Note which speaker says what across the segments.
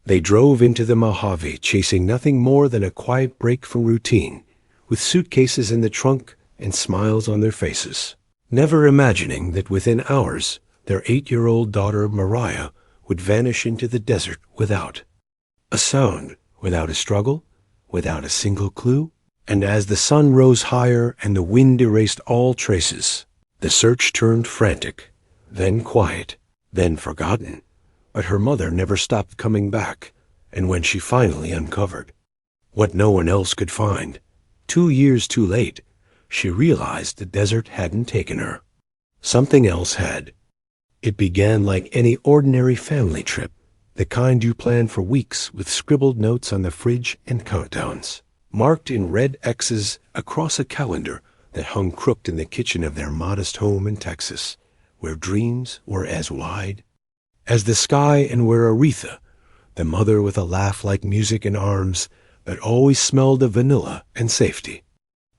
Speaker 1: They drove into the Mojave, chasing nothing more than a quiet break from routine, with suitcases in the trunk and smiles on their faces, never imagining that within hours their 8-year-old daughter Mariah would vanish into the desert without a sound, without a struggle, without a single clue. And as the sun rose higher and the wind erased all traces, the search turned frantic, then quiet, then forgotten. But her mother never stopped coming back, and when she finally uncovered what no one else could find, 2 years too late, she realized the desert hadn't taken her. Something else had. It began like any ordinary family trip, the kind you plan for weeks with scribbled notes on the fridge and countdowns, marked in red X's across a calendar that hung crooked in the kitchen of their modest home in Texas, where dreams were as wide as the sky and where Aretha, the mother with a laugh like music in arms that always smelled of vanilla and safety,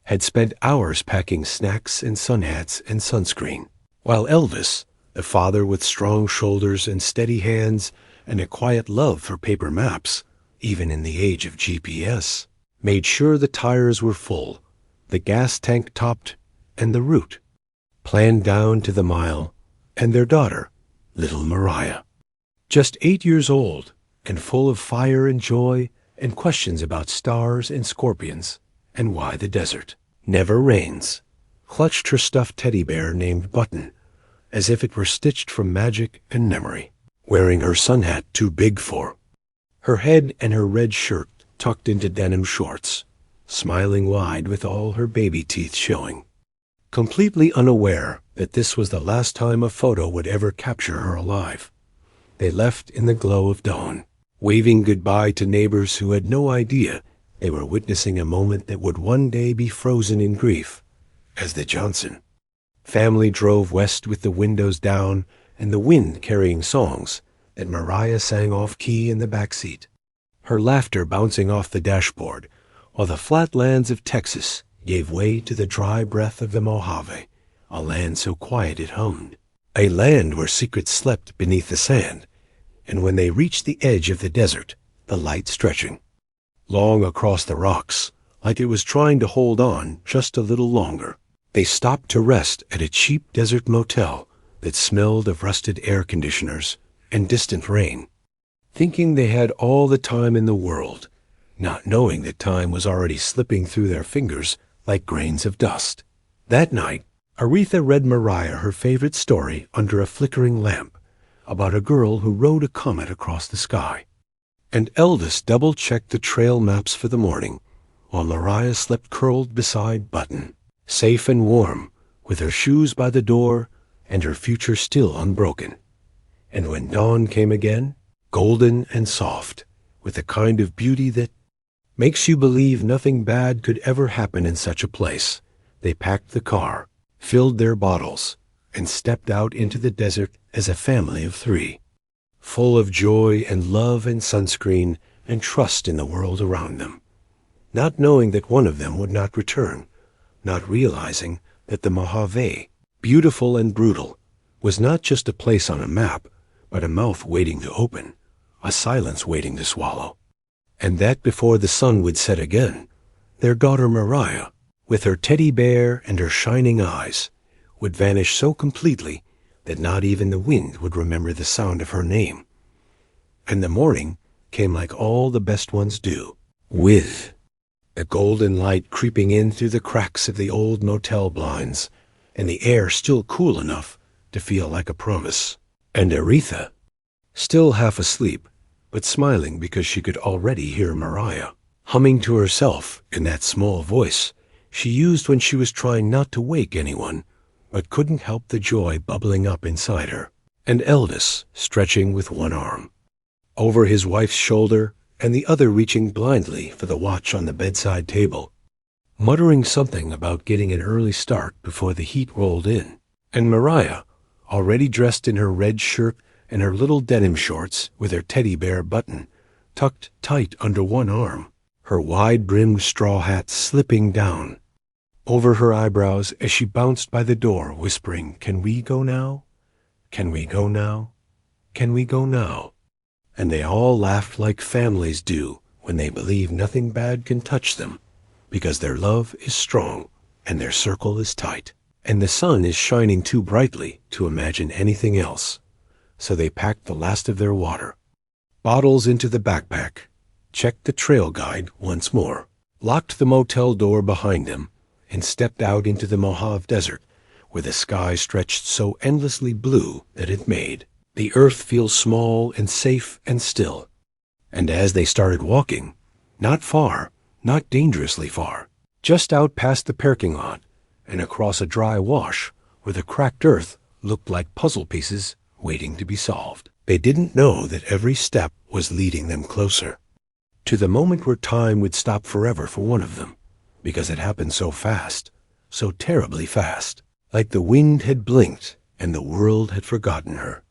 Speaker 1: had spent hours packing snacks and sun hats and sunscreen, while Elvis, the father with strong shoulders and steady hands and a quiet love for paper maps, even in the age of GPS, made sure the tires were full, the gas tank topped, and the route planned down to the mile, and their daughter, little Mariah, just 8 years old and full of fire and joy and questions about stars and scorpions and why the desert never rains, clutched her stuffed teddy bear named Button as if it were stitched from magic and memory, wearing her sun hat too big for her head and her red shirt tucked into denim shorts, smiling wide with all her baby teeth showing, completely unaware that this was the last time a photo would ever capture her alive. They left in the glow of dawn, waving goodbye to neighbors who had no idea they were witnessing a moment that would one day be frozen in grief, as the Johnson family drove west with the windows down and the wind carrying songs that Mariah sang off-key in the back seat, her laughter bouncing off the dashboard, while the flatlands of Texas gave way to the dry breath of the Mojave, a land so quiet it hummed, a land where secrets slept beneath the sand, and when they reached the edge of the desert, the light stretching long across the rocks, like it was trying to hold on just a little longer, they stopped to rest at a cheap desert motel that smelled of rusted air conditioners and distant rain, thinking they had all the time in the world, not knowing that time was already slipping through their fingers like grains of dust. That night, Aretha read Mariah her favorite story under a flickering lamp about a girl who rode a comet across the sky, and Eldest double-checked the trail maps for the morning, while Mariah slept curled beside Button, safe and warm, with her shoes by the door and her future still unbroken. And when dawn came again, golden and soft, with a kind of beauty that makes you believe nothing bad could ever happen in such a place, they packed the car, filled their bottles, and stepped out into the desert as a family of 3, full of joy and love and sunscreen and trust in the world around them, not knowing that one of them would not return, not realizing that the Mojave, beautiful and brutal, was not just a place on a map, but a mouth waiting to open, a silence waiting to swallow, and that before the sun would set again, their daughter Mariah, with her teddy bear and her shining eyes, would vanish so completely that not even the wind would remember the sound of her name. And the morning came like all the best ones do, with the golden light creeping in through the cracks of the old motel blinds, and the air still cool enough to feel like a promise. And Aretha, still half asleep, but smiling because she could already hear Mariah, humming to herself in that small voice she used when she was trying not to wake anyone, but couldn't help the joy bubbling up inside her, and Eldest stretching with one arm over his wife's shoulder and the other reaching blindly for the watch on the bedside table, muttering something about getting an early start before the heat rolled in, and Mariah, already dressed in her red shirt and her little denim shorts with her teddy bear Button tucked tight under one arm, her wide-brimmed straw hat slipping down over her eyebrows as she bounced by the door, whispering, "Can we go now? Can we go now? Can we go now?" and they all laughed like families do when they believe nothing bad can touch them, because their love is strong and their circle is tight, and the sun is shining too brightly to imagine anything else. So they packed the last of their water, bottles into the backpack, checked the trail guide once more, locked the motel door behind them, and stepped out into the Mojave Desert, where the sky stretched so endlessly blue that it made the earth feel small and safe and still. And as they started walking, not far, not dangerously far, just out past the parking lot and across a dry wash where the cracked earth looked like puzzle pieces waiting to be solved, they didn't know that every step was leading them closer to the moment where time would stop forever for one of them, because it happened so fast, so terribly fast, like the wind had blinked and the world had forgotten her.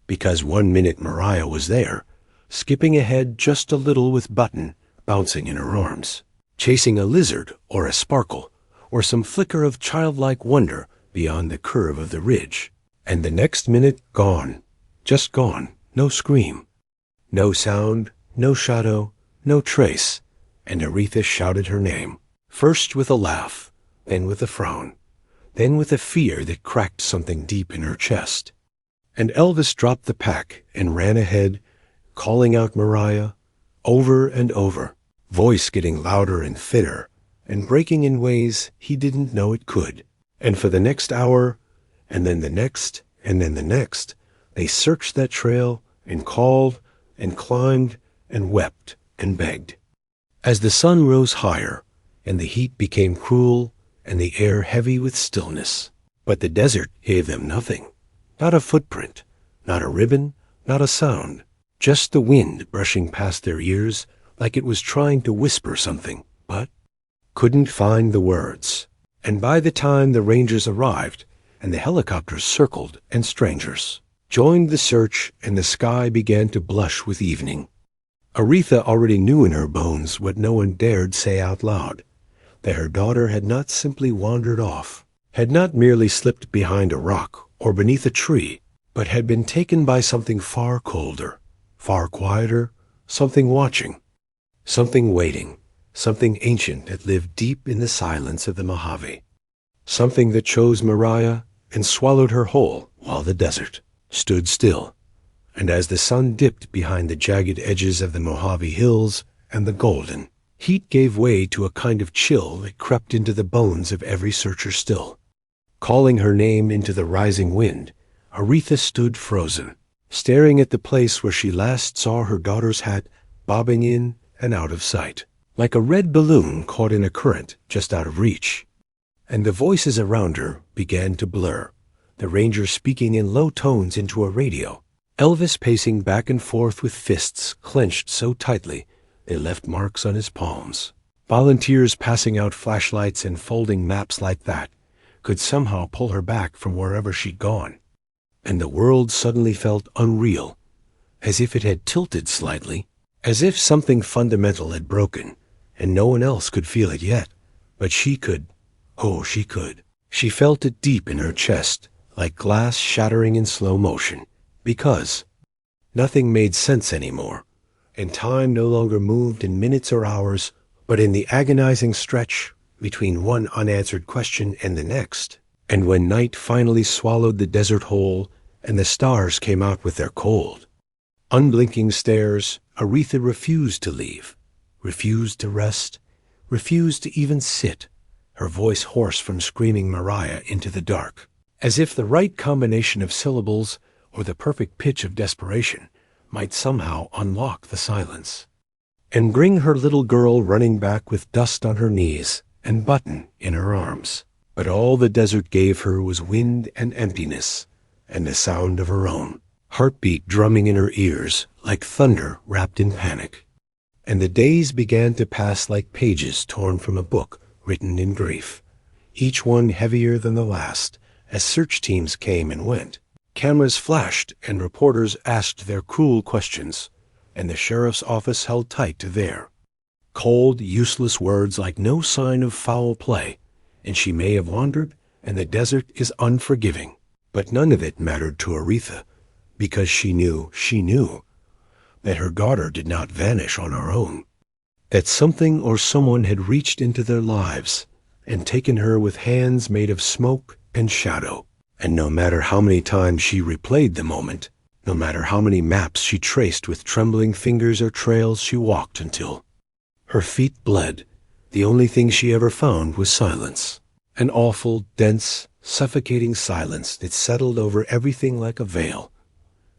Speaker 1: Because 1 minute Mariah was there, skipping ahead just a little with Button bouncing in her arms, chasing a lizard or a sparkle or some flicker of childlike wonder beyond the curve of the ridge. And the next minute gone, just gone, no scream, no sound, no shadow, no trace, and Aretha shouted her name, first with a laugh, then with a frown, then with a fear that cracked something deep in her chest. And Elvis dropped the pack and ran ahead, calling out Mariah over and over, voice getting louder and thinner, and breaking in ways he didn't know it could. And for the next hour, and then the next, and then the next, they searched that trail and called and climbed and wept and begged. As the sun rose higher, and the heat became cruel, and the air heavy with stillness, but the desert gave them nothing. Not a footprint, not a ribbon, not a sound, just the wind brushing past their ears like it was trying to whisper something, but couldn't find the words. And by the time the rangers arrived and the helicopters circled and strangers joined the search and the sky began to blush with evening, Aretha already knew in her bones what no one dared say out loud, that her daughter had not simply wandered off, had not merely slipped behind a rock or beneath a tree, but had been taken by something far colder, far quieter, something watching, something waiting, something ancient that lived deep in the silence of the Mojave, something that chose Mariah and swallowed her whole while the desert stood still. And as the sun dipped behind the jagged edges of the Mojave hills and the golden, heat gave way to a kind of chill that crept into the bones of every searcher still. Calling her name into the rising wind, Aretha stood frozen, staring at the place where she last saw her daughter's hat bobbing in and out of sight, like a red balloon caught in a current just out of reach. And the voices around her began to blur, the ranger speaking in low tones into a radio, Elvis pacing back and forth with fists clenched so tightly they left marks on his palms, volunteers passing out flashlights and folding maps like that could somehow pull her back from wherever she'd gone. And the world suddenly felt unreal, as if it had tilted slightly, as if something fundamental had broken, and no one else could feel it yet. But she could. Oh, she could. She felt it deep in her chest, like glass shattering in slow motion, because nothing made sense anymore, and time no longer moved in minutes or hours, but in the agonizing stretch between one unanswered question and the next. And when night finally swallowed the desert whole and the stars came out with their cold, unblinking stares, Aretha refused to leave, refused to rest, refused to even sit, her voice hoarse from screaming Mariah into the dark, as if the right combination of syllables or the perfect pitch of desperation might somehow unlock the silence and bring her little girl running back with dust on her knees and Button in her arms. But all the desert gave her was wind and emptiness, and the sound of her own heartbeat drumming in her ears like thunder wrapped in panic. And the days began to pass like pages torn from a book written in grief, each one heavier than the last, as search teams came and went. Cameras flashed and reporters asked their cruel questions, and the sheriff's office held tight to their cold, useless words like no sign of foul play, and she may have wandered, and the desert is unforgiving. But none of it mattered to Aretha, because she knew, that her daughter did not vanish on her own, that something or someone had reached into their lives and taken her with hands made of smoke and shadow. And no matter how many times she replayed the moment, no matter how many maps she traced with trembling fingers or trails she walked until her feet bled, the only thing she ever found was silence. An awful, dense, suffocating silence that settled over everything like a veil.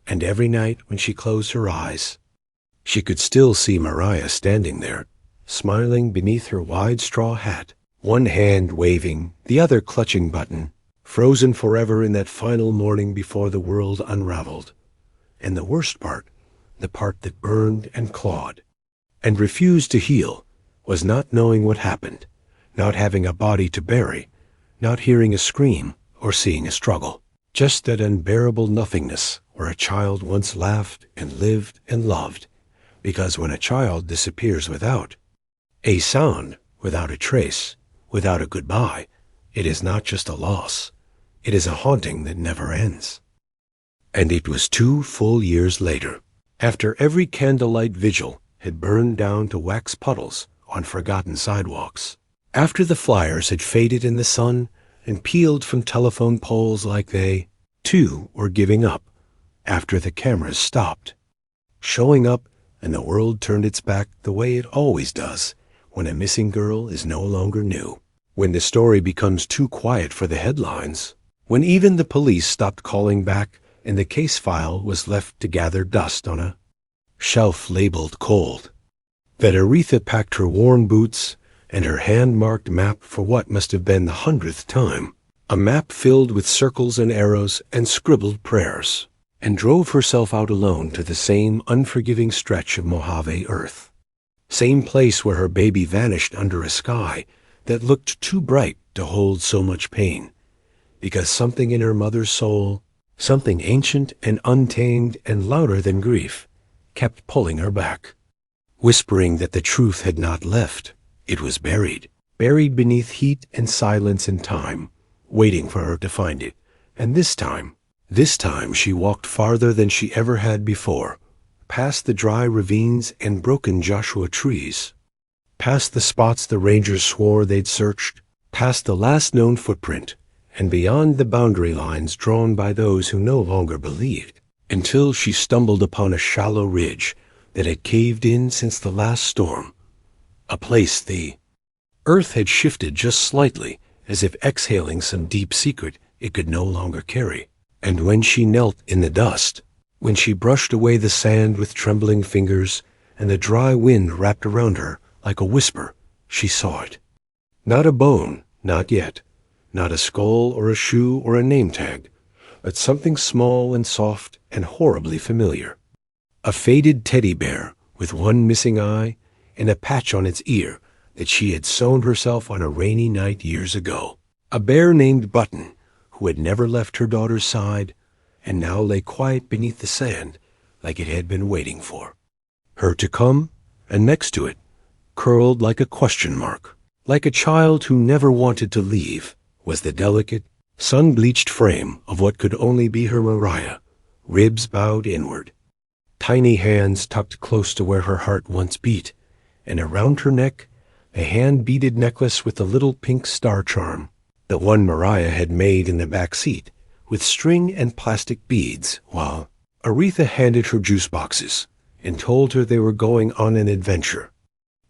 Speaker 1: And every night when she closed her eyes, she could still see Mariah standing there, smiling beneath her wide straw hat, one hand waving, the other clutching button, frozen forever in that final morning before the world unraveled. And the worst part, the part that burned and clawed and refused to heal, was not knowing what happened, not having a body to bury, not hearing a scream or seeing a struggle. Just that unbearable nothingness where a child once laughed and lived and loved, because when a child disappears without a sound, without a trace, without a goodbye, it is not just a loss. It is a haunting that never ends. And it was 2 full years later, after every candlelight vigil had burned down to wax puddles on forgotten sidewalks, after the flyers had faded in the sun and peeled from telephone poles like they, too, were giving up, after the cameras stopped showing up and the world turned its back the way it always does when a missing girl is no longer new, when the story becomes too quiet for the headlines, when even the police stopped calling back and the case file was left to gather dust on a shelf labeled cold, that Aretha packed her worn boots and her hand-marked map for what must have been the 100th time, a map filled with circles and arrows and scribbled prayers, and drove herself out alone to the same unforgiving stretch of Mojave earth, same place where her baby vanished under a sky that looked too bright to hold so much pain, because something in her mother's soul, something ancient and untamed and louder than grief, kept pulling her back, whispering that the truth had not left. It was buried beneath heat and silence and time, waiting for her to find it. And this time she walked farther than she ever had before, past the dry ravines and broken Joshua trees, past the spots the rangers swore they'd searched, past the last known footprint, and beyond the boundary lines drawn by those who no longer believed, until she stumbled upon a shallow ridge that had caved in since the last storm, a place the earth had shifted just slightly, as if exhaling some deep secret it could no longer carry. And when she knelt in the dust, when she brushed away the sand with trembling fingers, and the dry wind wrapped around her like a whisper, she saw it. Not a bone, not yet, not a skull or a shoe or a name tag, but something small and soft and horribly familiar. A faded teddy bear with one missing eye and a patch on its ear that she had sewn herself on a rainy night years ago. A bear named Button, who had never left her daughter's side and now lay quiet beneath the sand like it had been waiting for her to come, and next to it, curled like a question mark, like a child who never wanted to leave, was the delicate, sun-bleached frame of what could only be her Mariah, ribs bowed inward, tiny hands tucked close to where her heart once beat, and around her neck a hand-beaded necklace with a little pink star charm, the one Mariah had made in the back seat, with string and plastic beads, while Aretha handed her juice boxes and told her they were going on an adventure.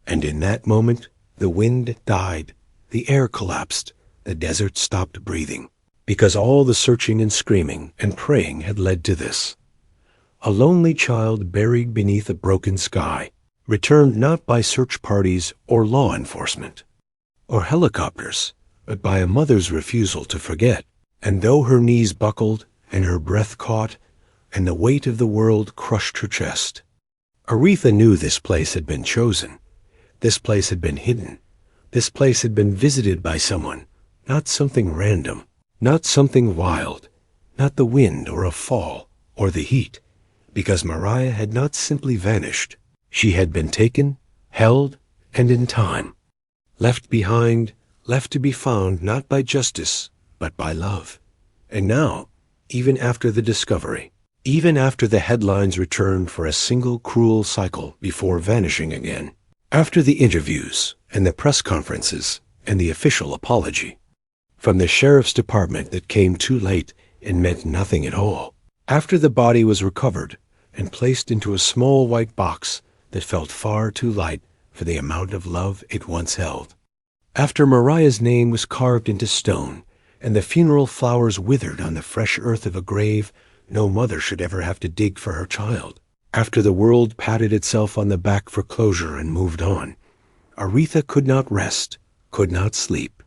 Speaker 1: And in that moment, the wind died, the air collapsed, the desert stopped breathing, because all the searching and screaming and praying had led to this. A lonely child buried beneath a broken sky, returned not by search parties or law enforcement or helicopters, but by a mother's refusal to forget. And though her knees buckled and her breath caught and the weight of the world crushed her chest, Aretha knew this place had been chosen. This place had been hidden. This place had been visited by someone, not something random, not something wild, not the wind or a fall or the heat, because Mariah had not simply vanished. She had been taken, held, and in time, left behind, left to be found not by justice, but by love. And now, even after the discovery, even after the headlines returned for a single cruel cycle before vanishing again. After the interviews and the press conferences and the official apology from the sheriff's department that came too late and meant nothing at all. After the body was recovered and placed into a small white box that felt far too light for the amount of love it once held. After Mariah's name was carved into stone and the funeral flowers withered on the fresh earth of a grave no mother should ever have to dig for her child. After the world patted itself on the back for closure and moved on, Aretha could not rest, could not sleep,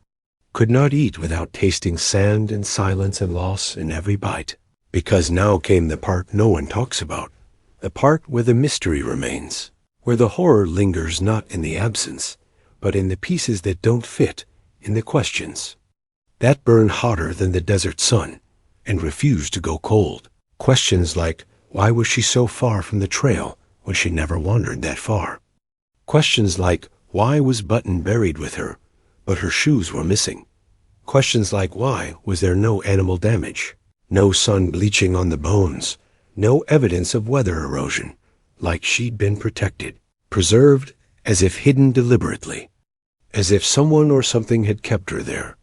Speaker 1: could not eat without tasting sand and silence and loss in every bite. Because now came the part no one talks about, the part where the mystery remains, where the horror lingers not in the absence, but in the pieces that don't fit, in the questions that burn hotter than the desert sun and refuse to go cold. Questions like, why was she so far from the trail when she never wandered that far? Questions like, why was Button buried with her, but her shoes were missing? Questions like, why was there no animal damage, no sun bleaching on the bones, no evidence of weather erosion, like she'd been protected, preserved as if hidden deliberately, as if someone or something had kept her there,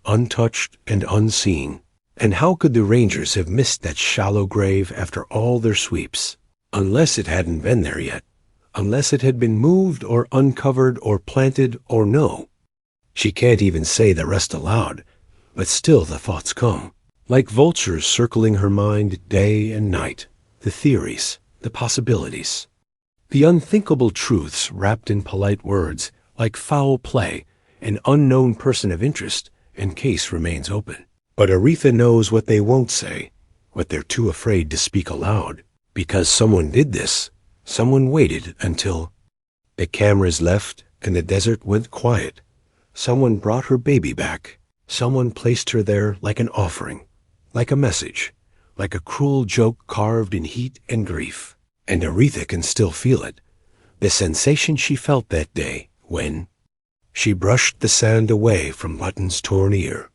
Speaker 1: untouched and unseen. And how could the rangers have missed that shallow grave after all their sweeps, unless it hadn't been there yet, unless it had been moved or uncovered or planted or no? She can't even say the rest aloud, but still the thoughts come, like vultures circling her mind day and night, the theories, the possibilities, the unthinkable truths wrapped in polite words like foul play, an unknown person of interest, and case remains open. But Aretha knows what they won't say, what they're too afraid to speak aloud, because someone did this. Someone waited until the cameras left and the desert went quiet. Someone brought her baby back. Someone placed her there like an offering, like a message, like a cruel joke carved in heat and grief. And Aretha can still feel it, the sensation she felt that day when she brushed the sand away from Button's torn ear.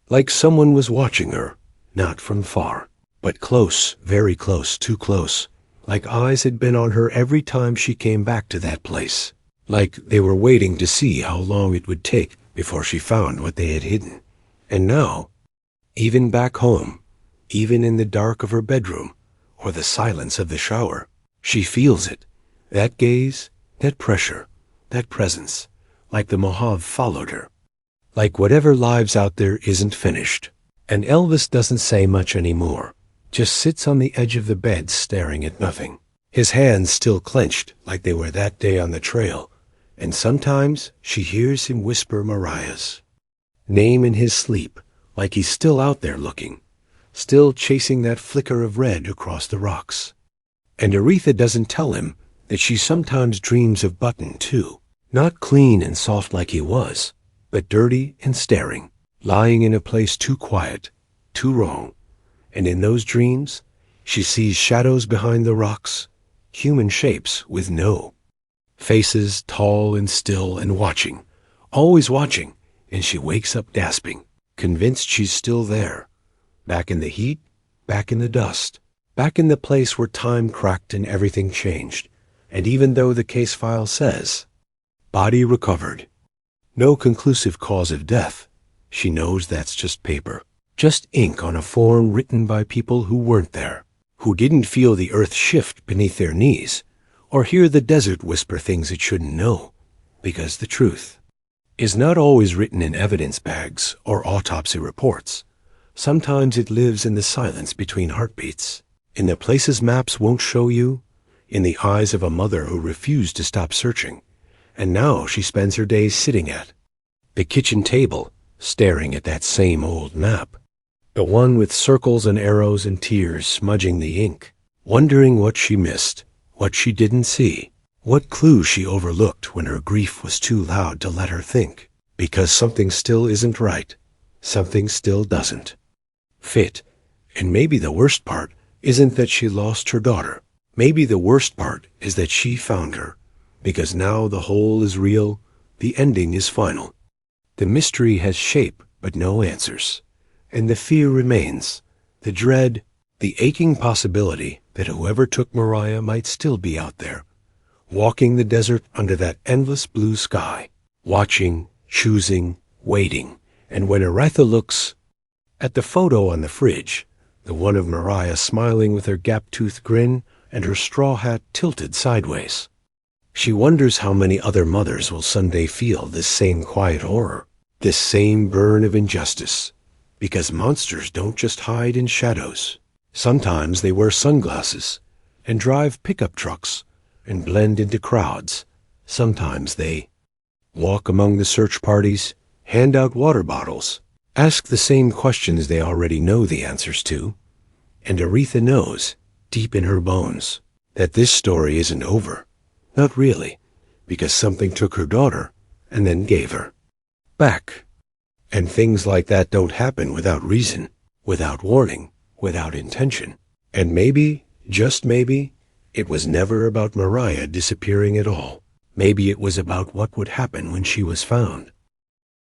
Speaker 1: Like someone was watching her, not from far, but close, very close, too close, like eyes had been on her every time she came back to that place, like they were waiting to see how long it would take before she found what they had hidden. And now, even back home, even in the dark of her bedroom, or the silence of the shower, she feels it, that gaze, that pressure, that presence, like the Mojave followed her. Like whatever lives out there isn't finished. And Elvis doesn't say much anymore, just sits on the edge of the bed staring at nothing, his hands still clenched like they were that day on the trail, and sometimes she hears him whisper Mariah's name in his sleep, like he's still out there looking, still chasing that flicker of red across the rocks. And Aretha doesn't tell him that she sometimes dreams of Button too, not clean and soft like he was, but dirty and staring, lying in a place too quiet, too wrong. And in those dreams, she sees shadows behind the rocks, human shapes with no faces, tall and still and watching, always watching, and she wakes up gasping, convinced she's still there, back in the heat, back in the dust, back in the place where time cracked and everything changed. And even though the case file says, body recovered, no conclusive cause of death, she knows that's just paper, just ink on a form written by people who weren't there, who didn't feel the earth shift beneath their knees, or hear the desert whisper things it shouldn't know, because the truth is not always written in evidence bags or autopsy reports. Sometimes it lives in the silence between heartbeats, in the places maps won't show you, in the eyes of a mother who refused to stop searching. And now she spends her days sitting at the kitchen table, staring at that same old map, the one with circles and arrows and tears smudging the ink, wondering what she missed, what she didn't see, what clue she overlooked when her grief was too loud to let her think, because something still isn't right, something still doesn't fit. And maybe the worst part isn't that she lost her daughter. Maybe the worst part is that she found her, because now the whole is real, the ending is final. The mystery has shape but no answers, and the fear remains, the dread, The aching possibility that whoever took Mariah might still be out there, walking the desert under that endless blue sky, watching, choosing, waiting. And when Aretha looks at the photo on the fridge, the one of Mariah smiling with her gap-toothed grin and her straw hat tilted sideways, she wonders how many other mothers will someday feel this same quiet horror, this same burn of injustice. Because monsters don't just hide in shadows. Sometimes they wear sunglasses and drive pickup trucks and blend into crowds. Sometimes they walk among the search parties, hand out water bottles, ask the same questions they already know the answers to. And Aretha knows, deep in her bones, that this story isn't over. Not really, because something took her daughter and then gave her back. And things like that don't happen without reason, without warning, without intention. And maybe, just maybe, it was never about Mariah disappearing at all. Maybe it was about what would happen when she was found.